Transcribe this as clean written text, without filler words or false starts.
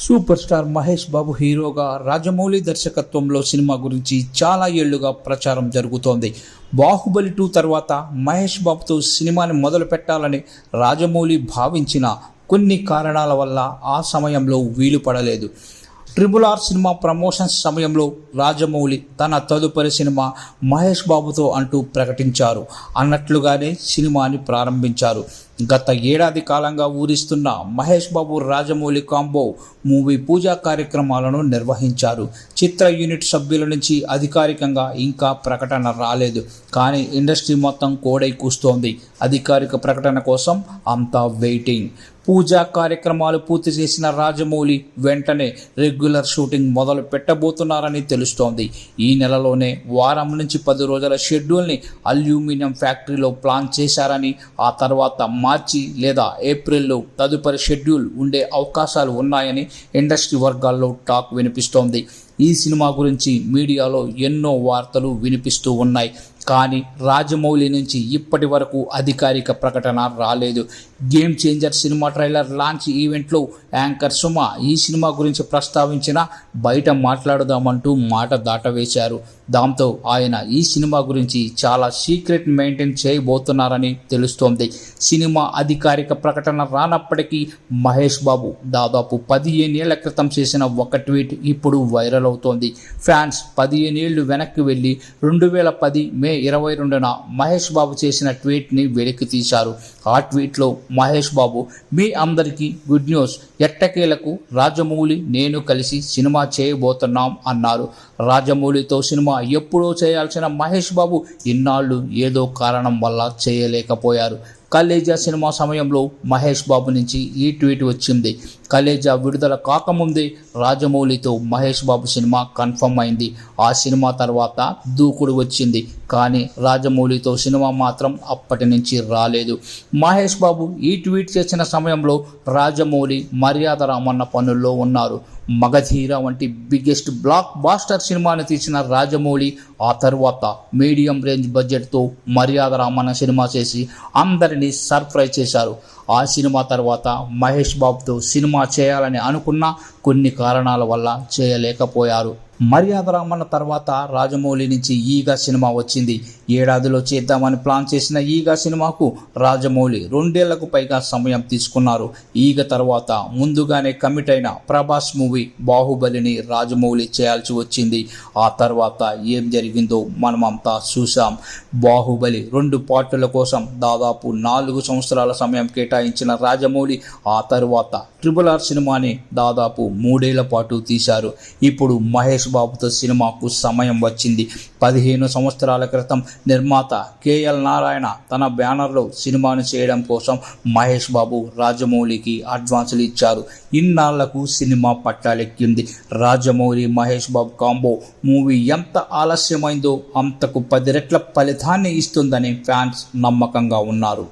Super star Mahesh Babu హీరోగా రాజమౌళి దర్శకత్వంలో cinema గురించి చాలా ఏళ్లుగా ప్రచారం జరుగుతోంది. బాహుబలి 2 తర్వాత మహేష్ బాబుతో సినిమాని మొదలు పెట్టాలని రాజమౌళి భావించిన కొన్ని కారణాల వల్ల ఆ సమయంలో వీలు పడలేదు. RRR సినిమా ప్రమోషన్స్ సమయంలో రాజమౌళి తన తదుపరి సినిమా మహేష్ బాబుతో అంటూ ప్రకటించారు. అన్నట్లుగానే సినిమాని ప్రారంభించారు. గత ఏడాది కాలంగా ఊరిస్తున్న మహేష్ బాబు రాజమౌళి కాంబో మూవీ పూజా కార్యక్రమాలను నిర్వహించారు. చిత్ర యూనిట్ సభ్యుల నుంచి అధికారికంగా ఇంకా ప్రకటన రాలేదు. కానీ ఇండస్ట్రీ మొత్తం కోడై కూస్తోంది. అధికారిక ప్రకటన కోసం అంతా వెయిటింగ్. పూజా కార్యక్రమాలు పూర్తి చేసిన రాజమౌళి వెంటనే రెగ్యులర్ షూటింగ్ మొదలు పెట్టబోతున్నారని తెలుస్తోంది. ఈ నెలలోనే వారం నుంచి 10 రోజుల షెడ్యూల్ని అల్యూమినియం ఫ్యాక్టరీలో ప్లాన్ చేశారని, ఆ తర్వాత మార్చి లేదా ఏప్రిల్లో తదుపరి షెడ్యూల్ ఉండే అవకాశాలు ఉన్నాయని ఇండస్ట్రీ వర్గాల్లో టాక్ వినిపిస్తోంది. ఈ సినిమా గురించి మీడియాలో ఎన్నో వార్తలు వినిపిస్తూ ఉన్నాయి. కానీ రాజమౌళి నుంచి ఇప్పటి వరకు అధికారిక ప్రకటన రాలేదు. Game changer cinema trailer launch ఈవెంట్లో యాంకర్ సుమ ఈ సినిమా గురించి ప్రస్తావించినా బయట మాట్లాడుదామంటూ మాట దాటవేశారు. దాంతో ఆయన ఈ సినిమా గురించి చాలా సీక్రెట్ మెయింటైన్ చేయబోతున్నారని తెలుస్తోంది. సినిమా అధికారిక ప్రకటన రానప్పటికీ మహేష్ బాబు దాదాపు 15 ఏళ్ల క్రితం చేసిన ఒక ట్వీట్ ఇప్పుడు వైరల్ అవుతోంది. ఫ్యాన్స్ 15 ఏళ్లు వెనక్కి వెళ్ళి 2010 మే 22న మహేష్ బాబు చేసిన ట్వీట్ని వెలికి తీశారు. ఆ ట్వీట్లో మహేష్ బాబు, మీ అందరికీ గుడ్ న్యూస్, ఎట్టకేలకు రాజమౌళి నేను కలిసి సినిమా చేయబోతున్నాం అన్నారు. రాజమౌళితో సినిమా ఎప్పుడో చేయాల్సిన మహేష్ బాబు ఇన్నాళ్ళు ఏదో కారణం వల్ల చేయలేకపోయారు. కలేజా సినిమా సమయంలో మహేష్ బాబు నుంచి ఈ ట్వీట్ వచ్చింది. కలేజా విడుదల కాకముందే రాజమౌళితో మహేష్ బాబు సినిమా కన్ఫర్మ్ అయింది. ఆ సినిమా తర్వాత దూకుడు వచ్చింది. కానీ రాజమౌళితో సినిమా మాత్రం అప్పటి నుంచి రాలేదు. మహేష్ బాబు ఈ ట్వీట్ చేసిన సమయంలో రాజమౌళి మర్యాద రామన్న పనుల్లో ఉన్నారు. మగధీర వంటి బిగ్గెస్ట్ బ్లాక్ బాస్టర్ సినిమాను తీసిన రాజమౌళి ఆ తర్వాత మీడియం రేంజ్ బడ్జెట్తో మర్యాద రామన్న సినిమా చేసి అందరినీ సర్ప్రైజ్ చేశారు. ఆ సినిమా తర్వాత మహేష్ బాబుతో సినిమా చేయాలని అనుకున్నా కొన్ని కారణాల వల్ల చేయలేకపోయారు. మర్యాద రామన్న తర్వాత రాజమౌళి నుంచి ఈగ సినిమా వచ్చింది. ఏడాదిలో చేద్దామని ప్లాన్ చేసిన ఈగ సినిమాకు రాజమౌళి 2 ఏళ్లకు పైగా సమయం తీసుకున్నారు. ఈగ తర్వాత ముందుగానే కమిట్ అయిన ప్రభాస్ మూవీ బాహుబలిని రాజమౌళి చేయాల్సి వచ్చింది. ఆ తర్వాత ఏం జరిగిందో మనమంతా చూసాం. బాహుబలి 2 పార్టుల కోసం దాదాపు 4 సంవత్సరాల సమయం కేటాయించిన రాజమౌళి ఆ తర్వాత RRR సినిమాని దాదాపు 3 ఏళ్ల పాటు తీశారు. ఇప్పుడు మహేష్ బాబుతో సినిమాకు సమయం వచ్చింది. 15 సంవత్సరాల క్రితం నిర్మాత KL నారాయణ తన బ్యానర్లో సినిమాను చేయడం కోసం మహేష్ బాబు రాజమౌళికి అడ్వాన్సులు ఇచ్చారు. ఇన్నాళ్లకు cinema పట్టాలెక్కింది. Rajamouli Mahesh Babu combo movie ఎంత ఆలస్యమైందో అంతకు 10 రెట్ల ఫలితాన్ని ఇస్తుందని ఫ్యాన్స్ నమ్మకంగా ఉన్నారు.